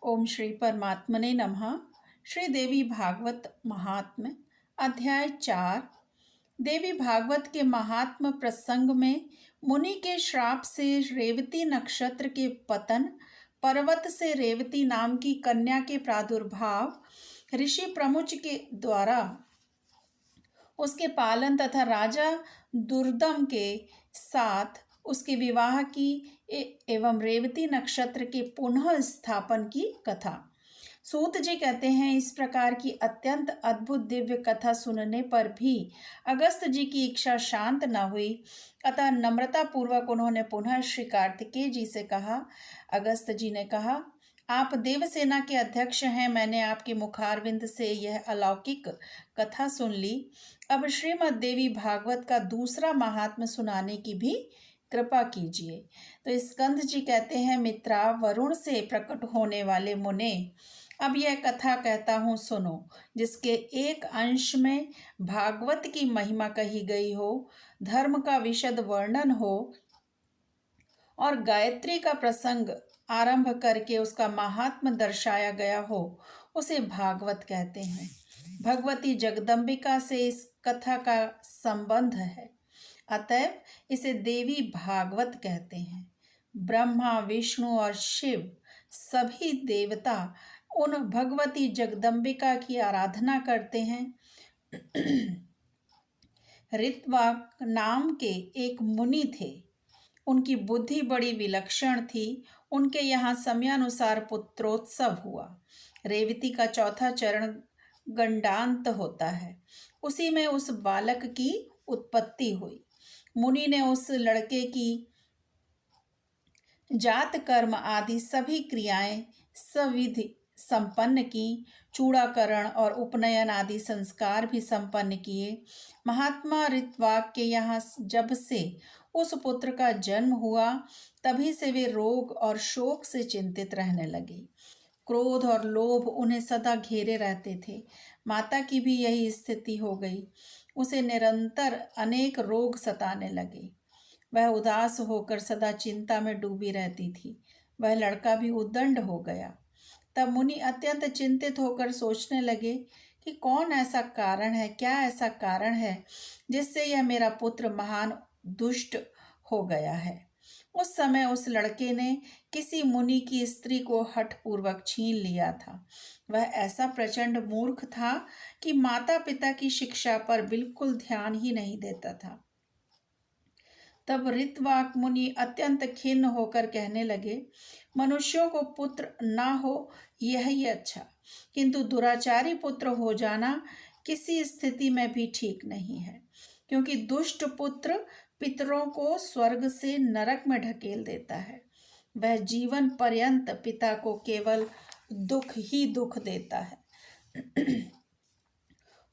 ओम श्री परमात्मने नमः। श्री देवी भागवत महात्म्य अध्याय 4। देवी भागवत के महात्म प्रसंग में मुनि के श्राप से रेवती नक्षत्र के पतन, पर्वत से रेवती नाम की कन्या के प्रादुर्भाव, ऋषि प्रमुच के द्वारा उसके पालन तथा राजा दुर्दम के साथ उसके विवाह की एवं रेवती नक्षत्र के पुनः स्थापन की कथा। सूत जी कहते हैं, इस प्रकार की अत्यंत अद्भुत दिव्य कथा सुनने पर भी अगस्त जी की इच्छा शांत न हुई। अतः नम्रता पूर्वक उन्होंने पुनः श्री कार्तिकेय जी से कहा। अगस्त जी ने कहा, आप देवसेना के अध्यक्ष हैं, मैंने आपके मुखारविंद से यह अलौकिक कथा सुन ली। अब श्रीमद् देवी भागवत का दूसरा महात्म्य सुनाने की भी कृपा कीजिए। तो स्कंद जी कहते हैं, मित्रा, वरुण से प्रकट होने वाले मुने, अब यह कथा कहता हूँ सुनो, जिसके एक अंश में भागवत की महिमा कही गई हो, धर्म का विशद वर्णन हो और गायत्री का प्रसंग आरंभ करके उसका महात्म्य दर्शाया गया हो, उसे भागवत कहते हैं। भगवती जगदम्बिका से इस कथा का संबंध है, अतएव इसे देवी भागवत कहते हैं। ब्रह्मा, विष्णु और शिव सभी देवता उन भगवती जगदम्बिका की आराधना करते हैं। ऋत्वाक नाम के एक मुनि थे। उनकी बुद्धि बड़ी विलक्षण थी। उनके यहाँ समयानुसार पुत्रोत्सव हुआ। रेवती का चौथा चरण गंडांत होता है, उसी में उस बालक की उत्पत्ति हुई। मुनि ने उस लड़के की जात कर्म आदि सभी क्रियाएं सविधि संपन्न की। चूड़ाकरण और उपनयन आदि संस्कार भी संपन्न किए। महात्मा ऋत्वाक के यहाँ जब से उस पुत्र का जन्म हुआ, तभी से वे रोग और शोक से चिंतित रहने लगे। क्रोध और लोभ उन्हें सदा घेरे रहते थे। माता की भी यही स्थिति हो गई। उसे निरंतर अनेक रोग सताने लगे। वह उदास होकर सदा चिंता में डूबी रहती थी। वह लड़का भी उद्दंड हो गया। तब मुनि अत्यंत चिंतित होकर सोचने लगे कि कौन ऐसा कारण है, क्या ऐसा कारण है जिससे यह मेरा पुत्र महान दुष्ट हो गया है। उस समय उस लड़के ने किसी मुनि की स्त्री को हठपूर्वक छीन लिया था। वह ऐसा प्रचंड मूर्ख था कि माता पिता की शिक्षा पर बिल्कुल ध्यान ही नहीं देता था। तब ऋत्वाक मुनि अत्यंत खिन्न होकर कहने लगे, मनुष्यों को पुत्र ना हो यही अच्छा, किंतु दुराचारी पुत्र हो जाना किसी स्थिति में भी ठीक नहीं है, क्योंकि दुष्ट पुत्र पितरों को स्वर्ग से नरक में ढकेल देता है। वह जीवन पर्यंत पिता को केवल दुख ही दुख देता है।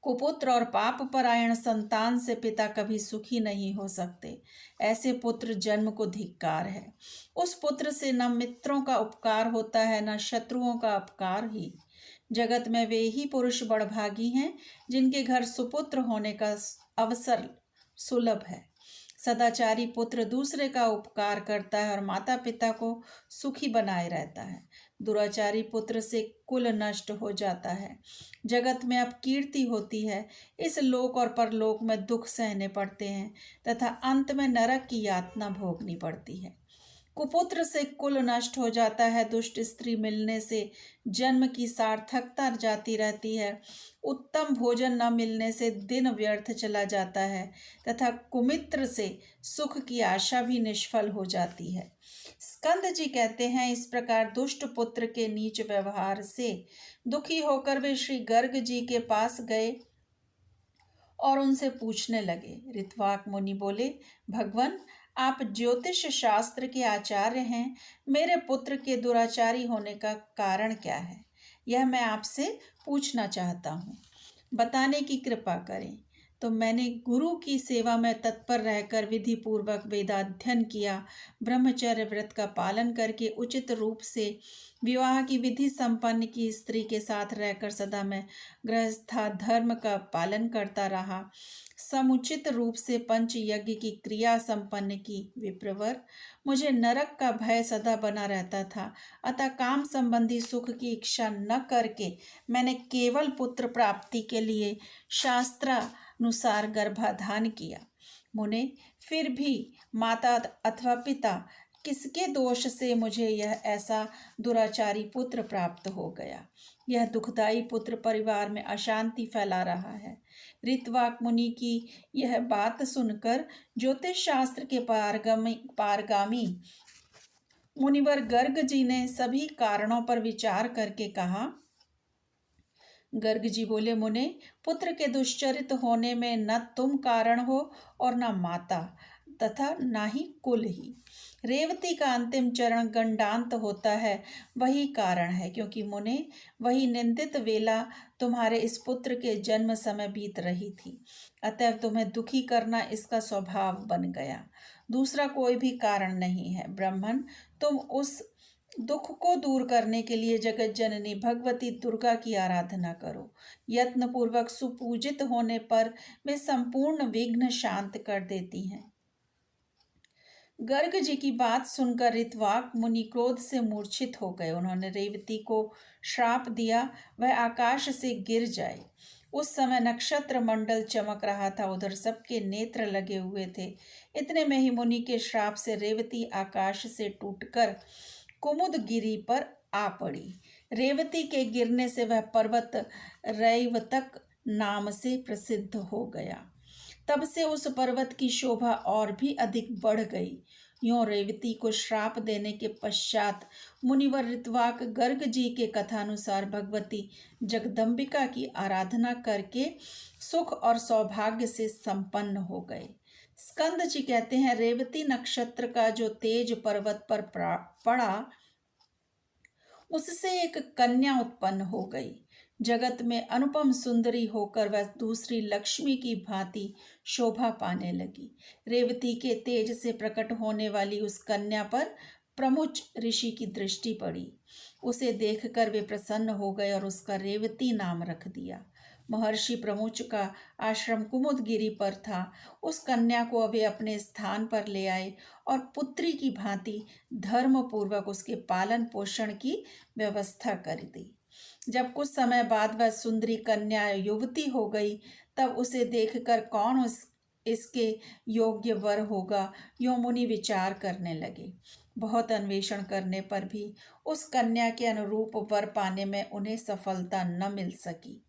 कुपुत्र और पाप परायण संतान से पिता कभी सुखी नहीं हो सकते। ऐसे पुत्र जन्म को धिक्कार है। उस पुत्र से न मित्रों का उपकार होता है, न शत्रुओं का अपकार ही। जगत में वे ही पुरुष बड़भागी हैं जिनके घर सुपुत्र होने का अवसर सुलभ है। सदाचारी पुत्र दूसरे का उपकार करता है और माता पिता को सुखी बनाए रहता है। दुराचारी पुत्र से कुल नष्ट हो जाता है। जगत में अब कीर्ति होती है, इस लोक और परलोक में दुख सहने पड़ते हैं तथा अंत में नरक की यातना भोगनी पड़ती है। कुपुत्र से कुल नष्ट हो जाता है। दुष्ट स्त्री मिलने से जन्म की सार्थकता जाती रहती है। उत्तम भोजन न मिलने से दिन व्यर्थ चला जाता है तथा कुमित्र से सुख की आशा भी निष्फल हो जाती है। स्कंद जी कहते हैं, इस प्रकार दुष्ट पुत्र के नीच व्यवहार से दुखी होकर वे श्री गर्ग जी के पास गए और उनसे पूछने लगे। ऋत्वाक मुनि बोले, भगवान, आप ज्योतिष शास्त्र के आचार्य हैं। मेरे पुत्र के दुराचारी होने का कारण क्या है, यह मैं आपसे पूछना चाहता हूँ। बताने की कृपा करें। तो मैंने गुरु की सेवा में तत्पर रहकर विधि पूर्वक वेदाध्ययन किया, ब्रह्मचर्य व्रत का पालन करके उचित रूप से विवाह की विधि संपन्न की स्त्री के साथ रहकर सदा मैं गृहस्था धर्म का पालन करता रहा, समुचित रूप से पंच यज्ञ की क्रिया संपन्न की। विप्रवर, मुझे नरक का भय सदा बना रहता था, अतः काम संबंधी सुख की इच्छा न करके मैंने केवल पुत्र प्राप्ति के लिए शास्त्रानुसार गर्भाधान किया। मुने, फिर भी माता अथवा पिता किसके दोष से मुझे यह ऐसा दुराचारी पुत्र प्राप्त हो गया? यह दुखदाई पुत्र परिवार में अशांति फैला रहा है। ऋत्वाक मुनि की यह बात सुनकर ज्योतिष शास्त्र के पारगामी मुनिवर गर्ग जी ने सभी कारणों पर विचार करके कहा। गर्ग जी बोले, मुने, पुत्र के दुश्चरित होने में न तुम कारण हो और न माता तथा न ही कुल ही। रेवती का अंतिम चरण गंडांत होता है, वही कारण है, क्योंकि मुने वही निंदित वेला तुम्हारे इस पुत्र के जन्म समय बीत रही थी, अतएव तुम्हें दुखी करना इसका स्वभाव बन गया। दूसरा कोई भी कारण नहीं है। ब्राह्मण, तुम उस दुख को दूर करने के लिए जगत जननी भगवती दुर्गा की आराधना करो। यत्न पूर्वक सुपूजित होने पर वे संपूर्ण विघ्न शांत कर देती हैं। गर्ग जी की बात सुनकर ऋत्वाक मुनि क्रोध से मूर्छित हो गए। उन्होंने रेवती को श्राप दिया वह आकाश से गिर जाए। उस समय नक्षत्र मंडल चमक रहा था, उधर सबके नेत्र लगे हुए थे। इतने में ही मुनि के श्राप से रेवती आकाश से टूटकर कुमुदगिरी पर आ पड़ी। रेवती के गिरने से वह पर्वत रैवतक नाम से प्रसिद्ध हो गया। तब से उस पर्वत की शोभा और भी अधिक बढ़ गई। यों रेवती को श्राप देने के पश्चात मुनिवर ऋत्वाक गर्ग जी के कथानुसार भगवती जगदम्बिका की आराधना करके सुख और सौभाग्य से संपन्न हो गए। स्कंद जी कहते हैं, रेवती नक्षत्र का जो तेज पर्वत पर पड़ा, उससे एक कन्या उत्पन्न हो गई। जगत में अनुपम सुंदरी होकर वह दूसरी लक्ष्मी की भांति शोभा पाने लगी। रेवती के तेज से प्रकट होने वाली उस कन्या पर प्रमुच ऋषि की दृष्टि पड़ी। उसे देखकर वे प्रसन्न हो गए और उसका रेवती नाम रख दिया। महर्षि प्रमुच का आश्रम कुमुदगिरी पर था। उस कन्या को वे अपने स्थान पर ले आए और पुत्री की भांति धर्म पूर्वक उसके पालन पोषण की व्यवस्था कर दी। जब कुछ समय बाद वह सुंदरी कन्या युवती हो गई, तब उसे देखकर कौन इसके योग्य वर होगा, यो मुनि विचार करने लगे। बहुत अन्वेषण करने पर भी उस कन्या के अनुरूप वर पाने में उन्हें सफलता न मिल सकी।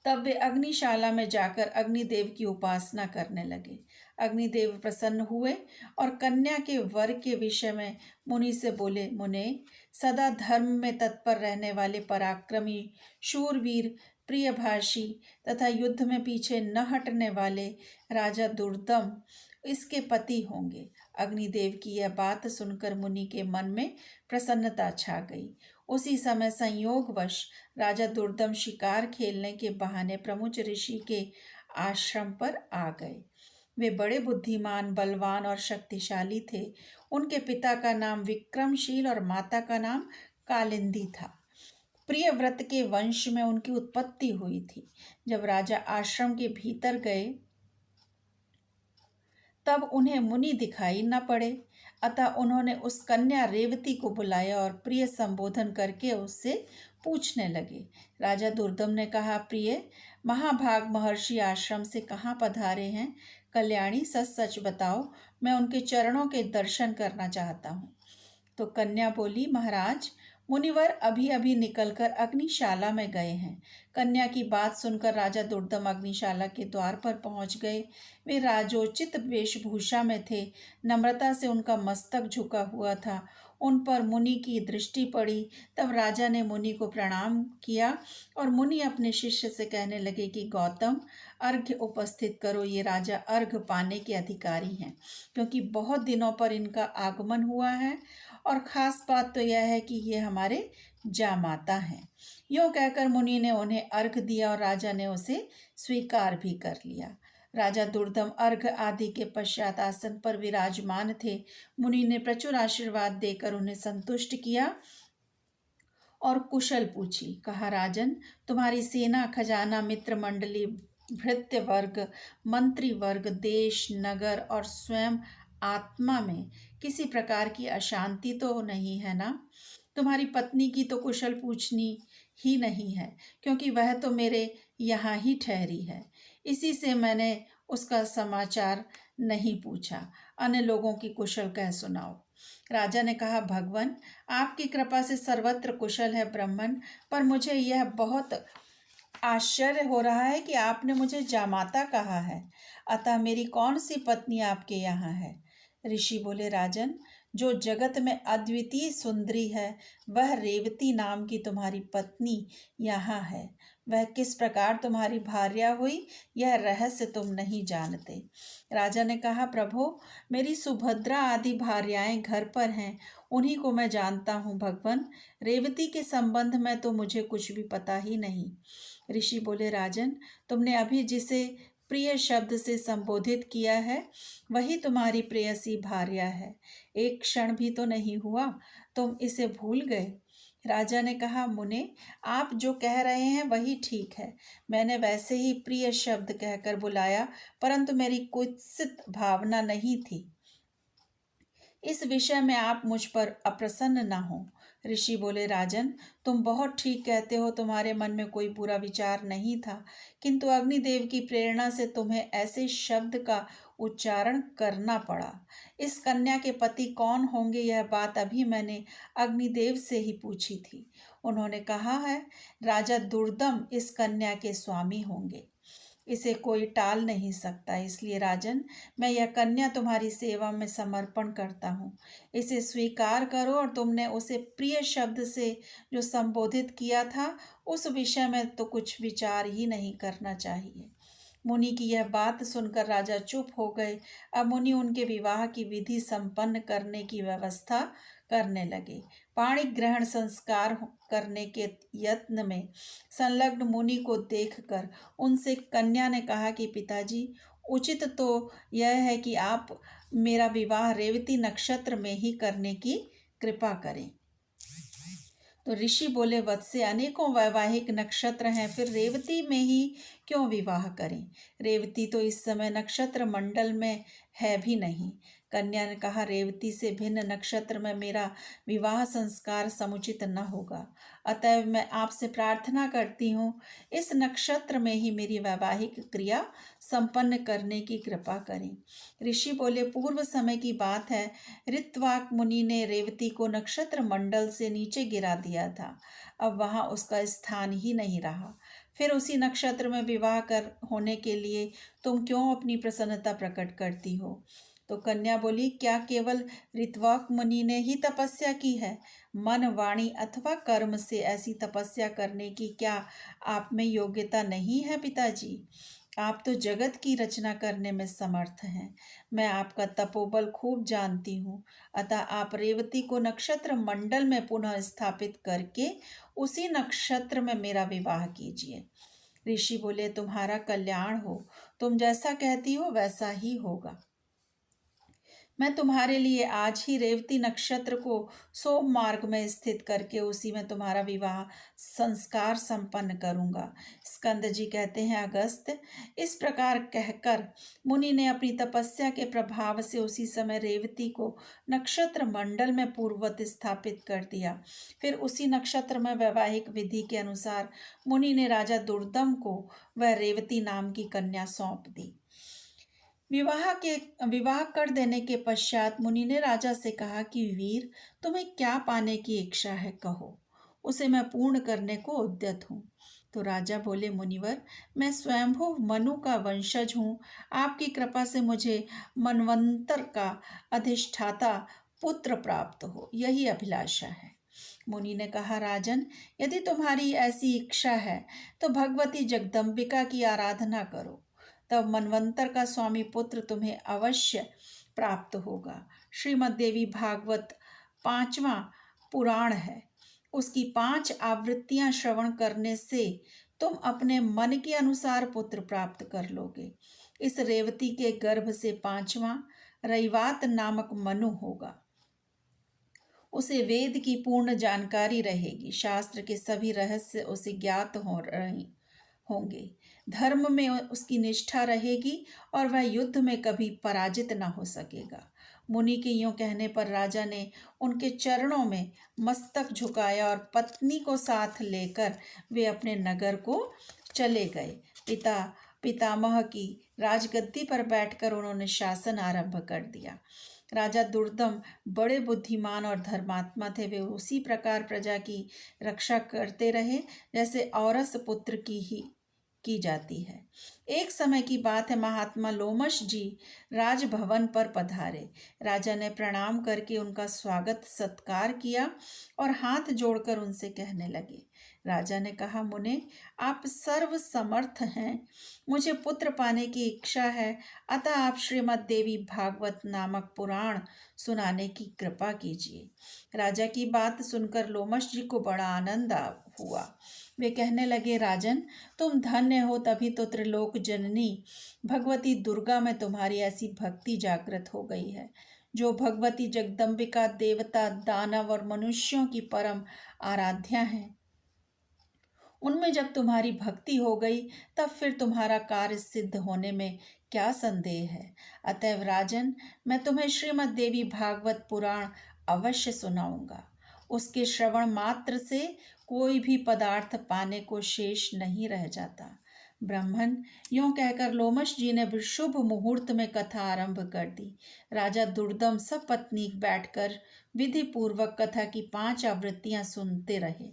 तब वे अग्निशाला में जाकर अग्निदेव की उपासना करने लगे। अग्निदेव प्रसन्न हुए और कन्या के वर के विषय में मुनि से बोले, मुने, सदा धर्म में तत्पर रहने वाले पराक्रमी शूरवीर प्रियभाषी तथा युद्ध में पीछे न हटने वाले राजा दुर्दम इसके पति होंगे। अग्निदेव की यह बात सुनकर मुनि के मन में प्रसन्नता छा गई। उसी समय संयोगवश राजा दुर्दम शिकार खेलने के बहाने प्रमुच ऋषि के आश्रम पर आ गए। वे बड़े बुद्धिमान, बलवान और शक्तिशाली थे। उनके पिता का नाम विक्रमशील और माता का नाम कालिंदी था। प्रिय व्रत के वंश में उनकी उत्पत्ति हुई थी। जब राजा आश्रम के भीतर गए तब उन्हें मुनि दिखाई न पड़े, अतः उन्होंने उस कन्या रेवती को बुलाया और प्रिय संबोधन करके उससे पूछने लगे। राजा दुर्दम ने कहा, प्रिय, महाभाग महर्षि आश्रम से कहाँ पधारे हैं? कल्याणी, सच सच बताओ, मैं उनके चरणों के दर्शन करना चाहता हूँ। तो कन्या बोली, महाराज, मुनिवर अभी अभी निकलकर अग्निशाला में गए हैं। कन्या की बात सुनकर राजा दुर्दम अग्निशाला के द्वार पर पहुंच गए। वे राजोचित वेशभूषा में थे। नम्रता से उनका मस्तक झुका हुआ था। उन पर मुनि की दृष्टि पड़ी। तब राजा ने मुनि को प्रणाम किया और मुनि अपने शिष्य से कहने लगे कि गौतम, अर्घ्य उपस्थित करो। ये राजा अर्घ्य पाने के अधिकारी हैं, क्योंकि बहुत दिनों पर इनका आगमन हुआ है और ख़ास बात तो यह है कि ये हमारे जामाता हैं। यूँ कहकर मुनि ने उन्हें अर्घ दिया और राजा ने उसे स्वीकार भी कर लिया। राजा दुर्दम अर्घ आदि के पश्चात आसन पर विराजमान थे। मुनि ने प्रचुर आशीर्वाद देकर उन्हें संतुष्ट किया और कुशल पूछी। कहा, राजन, तुम्हारी सेना, खजाना, मित्र मंडली, भृत्य वर्ग, मंत्री वर्ग, देश, नगर और स्वयं आत्मा में किसी प्रकार की अशांति तो नहीं है ना? तुम्हारी पत्नी की तो कुशल पूछनी ही नहीं है, क्योंकि वह तो मेरे यहाँ ही ठहरी है। इसी से मैंने उसका समाचार नहीं पूछा। अन्य लोगों की कुशल कह सुनाओ। राजा ने कहा, भगवान, आपकी कृपा से सर्वत्र कुशल है ब्राह्मण, पर मुझे यह बहुत आश्चर्य हो रहा है कि आपने मुझे जामाता कहा है। अतः मेरी कौन सी पत्नी आपके यहाँ है? ऋषि बोले, राजन, जो जगत में अद्वितीय सुंदरी है, वह रेवती नाम की तुम्हारी पत्नी यहाँ है। वह किस प्रकार तुम्हारी भार्या हुई, यह रहस्य तुम नहीं जानते। राजा ने कहा, प्रभु, मेरी सुभद्रा आदि भार्याएं घर पर हैं, उन्हीं को मैं जानता हूँ भगवान। रेवती के संबंध में तो मुझे कुछ भी पता ही नहीं। ऋषि बोले, राजन, तुमने अभी जिसे प्रिय शब्द से संबोधित किया है, वही तुम्हारी प्रेयसी भार्या है। एक क्षण भी तो नहीं हुआ तुम इसे भूल गए। राजा ने कहा, मुने, आप जो कह रहे हैं वही ठीक है। मैंने वैसे ही प्रिय शब्द कहकर बुलाया, परंतु मेरी कुत्सित भावना नहीं थी। इस विषय में आप मुझ पर अप्रसन्न न हो। ऋषि बोले, राजन, तुम बहुत ठीक कहते हो, तुम्हारे मन में कोई बुरा विचार नहीं था, किंतु अग्निदेव की प्रेरणा से तुम्हें ऐसे शब्द का उच्चारण करना पड़ा। इस कन्या के पति कौन होंगे, यह बात अभी मैंने अग्निदेव से ही पूछी थी। उन्होंने कहा है, राजा दुर्दम इस कन्या के स्वामी होंगे। इसे कोई टाल नहीं सकता। इसलिए राजन, मैं यह कन्या तुम्हारी सेवा में समर्पण करता हूँ। इसे स्वीकार करो और तुमने उसे प्रिय शब्द से जो संबोधित किया था, उस विषय में तो कुछ विचार ही नहीं करना चाहिए। मुनि की यह बात सुनकर राजा चुप हो गए। अब मुनि उनके विवाह की विधि संपन्न करने की व्यवस्था करने लगे। पाणी ग्रहण संस्कार करने के यत्न में संलग्न मुनि को देखकर उनसे कन्या ने कहा कि पिताजी, उचित तो यह है कि आप मेरा विवाह रेवती नक्षत्र में ही करने की कृपा करें। तो ऋषि बोले, वत्से, अनेकों वैवाहिक नक्षत्र हैं, फिर रेवती में ही क्यों विवाह करें? रेवती तो इस समय नक्षत्र मंडल में है भी नहीं। कन्या ने कहा, रेवती से भिन्न नक्षत्र में मेरा विवाह संस्कार समुचित न होगा। अतएव मैं आपसे प्रार्थना करती हूँ, इस नक्षत्र में ही मेरी वैवाहिक क्रिया संपन्न करने की कृपा करें। ऋषि बोले, पूर्व समय की बात है, ऋत्वाक मुनि ने रेवती को नक्षत्र मंडल से नीचे गिरा दिया था। अब वहां उसका स्थान ही नहीं रहा। फिर उसी नक्षत्र में विवाह कर होने के लिए तुम क्यों अपनी प्रसन्नता प्रकट करती हो? तो कन्या बोली, क्या केवल ऋत्वाक मुनि ने ही तपस्या की है? मन, वाणी अथवा कर्म से ऐसी तपस्या करने की क्या आप में योग्यता नहीं है पिताजी? आप तो जगत की रचना करने में समर्थ हैं। मैं आपका तपोबल खूब जानती हूँ। अतः आप रेवती को नक्षत्र मंडल में पुनः स्थापित करके उसी नक्षत्र में मेरा विवाह कीजिए। ऋषि बोले, तुम्हारा कल्याण हो। तुम जैसा कहती हो वैसा ही होगा। मैं तुम्हारे लिए आज ही रेवती नक्षत्र को सोम मार्ग में स्थित करके उसी में तुम्हारा विवाह संस्कार संपन्न करूंगा। स्कंद जी कहते हैं, अगस्त, इस प्रकार कहकर मुनि ने अपनी तपस्या के प्रभाव से उसी समय रेवती को नक्षत्र मंडल में पूर्ववत स्थापित कर दिया। फिर उसी नक्षत्र में वैवाहिक विधि के अनुसार मुनि ने राजा दुर्दम को वह रेवती नाम की कन्या सौंप दी। विवाह कर देने के पश्चात मुनि ने राजा से कहा कि वीर, तुम्हें क्या पाने की इच्छा है, कहो, उसे मैं पूर्ण करने को उद्यत हूँ। तो राजा बोले, मुनिवर, मैं स्वयंभू मनु का वंशज हूँ। आपकी कृपा से मुझे मनवंतर का अधिष्ठाता पुत्र प्राप्त हो, यही अभिलाषा है। मुनि ने कहा, राजन, यदि तुम्हारी ऐसी इच्छा है तो भगवती जगदम्बिका की आराधना करो, तब मनवंतर का स्वामी पुत्र तुम्हें अवश्य प्राप्त होगा। श्रीमद् देवी भागवत 5वां पुराण है। उसकी 5 आवृत्तियां श्रवण करने से तुम अपने मन के अनुसार पुत्र प्राप्त कर लोगे। इस रेवती के गर्भ से 5वां रैवात नामक मनु होगा। उसे वेद की पूर्ण जानकारी रहेगी, शास्त्र के सभी रहस्य उसे ज्ञात होंगे, धर्म में उसकी निष्ठा रहेगी और वह युद्ध में कभी पराजित न हो सकेगा। मुनि के यूं कहने पर राजा ने उनके चरणों में मस्तक झुकाया और पत्नी को साथ लेकर वे अपने नगर को चले गए। पितामह की राजगद्दी पर बैठकर उन्होंने शासन आरंभ कर दिया। राजा दुर्दम बड़े बुद्धिमान और धर्मात्मा थे। वे उसी प्रकार प्रजा की रक्षा करते रहे जैसे औरस पुत्र की जाती है। एक समय की बात है, महात्मा लोमश जी राजभवन पर पधारे। राजा ने प्रणाम करके उनका स्वागत सत्कार किया और हाथ जोड़कर उनसे कहने लगे। राजा ने कहा, मुने, आप सर्व समर्थ हैं, मुझे पुत्र पाने की इच्छा है, अतः आप श्रीमद् देवी भागवत नामक पुराण सुनाने की कृपा कीजिए। राजा की बात सुनकर लोमश जी को बड़ा आनंद हुआ। वे कहने लगे, राजन, तुम धन्य हो, तभी तो त्रिलोक जननी भगवती दुर्गा में तुम्हारी ऐसी भक्ति जागृत हो गई है। जो भगवती जगदम्बिका देवता, दानव और मनुष्यों की परम आराध्या है, उनमें जब तुम्हारी भक्ति हो गई तब फिर तुम्हारा कार्य सिद्ध होने में क्या संदेह है। अतएव राजन, मैं तुम्हें श्रीमद् देवी भागवत पुराण अवश्य सुनाऊंगा। उसके श्रवण मात्र से कोई भी पदार्थ पाने को शेष नहीं रह जाता। ब्राह्मण, यूं कहकर लोमश जी ने शुभ मुहूर्त में कथा आरंभ कर दी। राजा दुर्दम सब पत्नीक बैठकर विधि पूर्वक कथा की 5 आवृत्तियां सुनते रहे।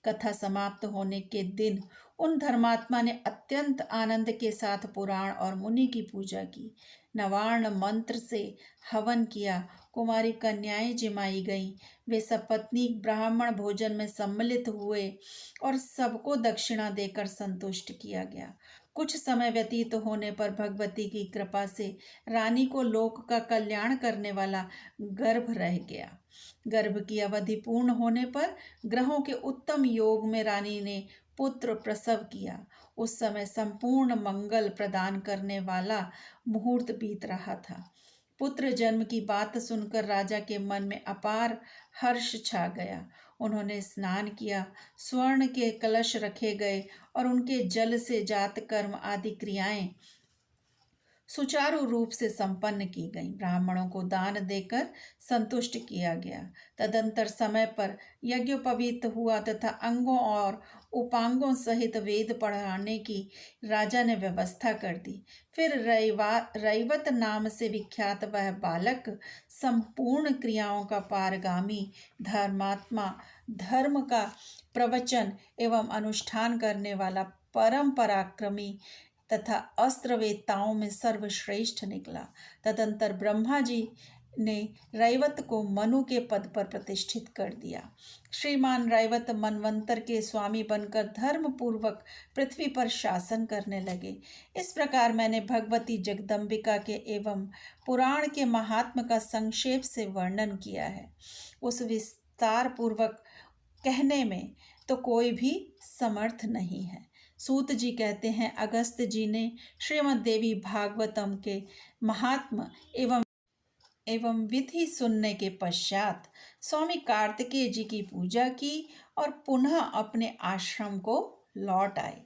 कथा समाप्त होने के दिन उन धर्मात्मा ने अत्यंत आनंद के साथ पुराण और मुनि की पूजा की। नवार्ण मंत्र से हवन किया, कुमारी कन्याएं जिमाई गईं। वे सब पत्नी ब्राह्मण भोजन में सम्मिलित हुए और सबको दक्षिणा देकर संतुष्ट किया गया। कुछ समय व्यतीत होने पर भगवती की कृपा से रानी को लोक का कल्याण करने वाला गर्भ रह गया। गर्भ की अवधि पूर्ण होने पर ग्रहों के उत्तम योग में रानी ने पुत्र प्रसव किया। उस समय संपूर्ण मंगल प्रदान करने वाला मुहूर्त बीत रहा था। पुत्र जन्म की बात सुनकर राजा के मन में अपार हर्ष छा गया। उन्होंने स्नान किया, स्वर्ण के कलश रखे गए और उनके जल से जात कर्म आदि क्रियाएं सुचारू रूप से संपन्न की गई। ब्राह्मणों को दान देकर संतुष्ट किया गया। तदंतर समय पर यज्ञोपवीत हुआ तथा अंगों और उपांगों सहित वेद पढ़ाने की राजा ने व्यवस्था कर दी। फिर रैवत नाम से विख्यात वह बालक संपूर्ण क्रियाओं का पारगामी धर्मात्मा, धर्म का प्रवचन एवं अनुष्ठान करने वाला परम पराक्रमी तथा अस्त्रवेत्ताओं में सर्वश्रेष्ठ निकला। तदंतर ब्रह्मा जी ने रैवत को मनु के पद पर प्रतिष्ठित कर दिया। श्रीमान रैवत मनवंतर के स्वामी बनकर धर्म पूर्वक पृथ्वी पर शासन करने लगे। इस प्रकार मैंने भगवती जगदम्बिका के एवं पुराण के महात्म का संक्षेप से वर्णन किया है। उस विस्तार पूर्वक कहने में तो कोई भी समर्थ नहीं है। सूत जी कहते हैं, अगस्त जी ने श्रीमद् देवी भागवतम के महात्म एवं विधि सुनने के पश्चात स्वामी कार्तिकेय जी की पूजा की और पुनः अपने आश्रम को लौट आए।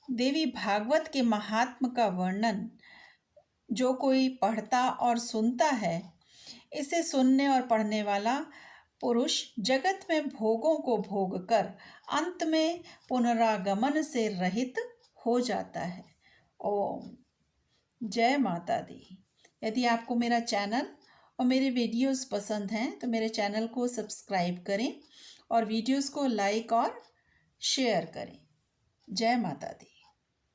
देवी भागवत के महात्म का वर्णन जो कोई पढ़ता और सुनता है, इसे सुनने और पढ़ने वाला पुरुष जगत में भोगों को भोग कर अंत में पुनरागमन से रहित हो जाता है। ओम जय माता दी। यदि आपको मेरा चैनल और मेरे वीडियोस पसंद हैं तो मेरे चैनल को सब्सक्राइब करें और वीडियोस को लाइक और शेयर करें। जय माता दी।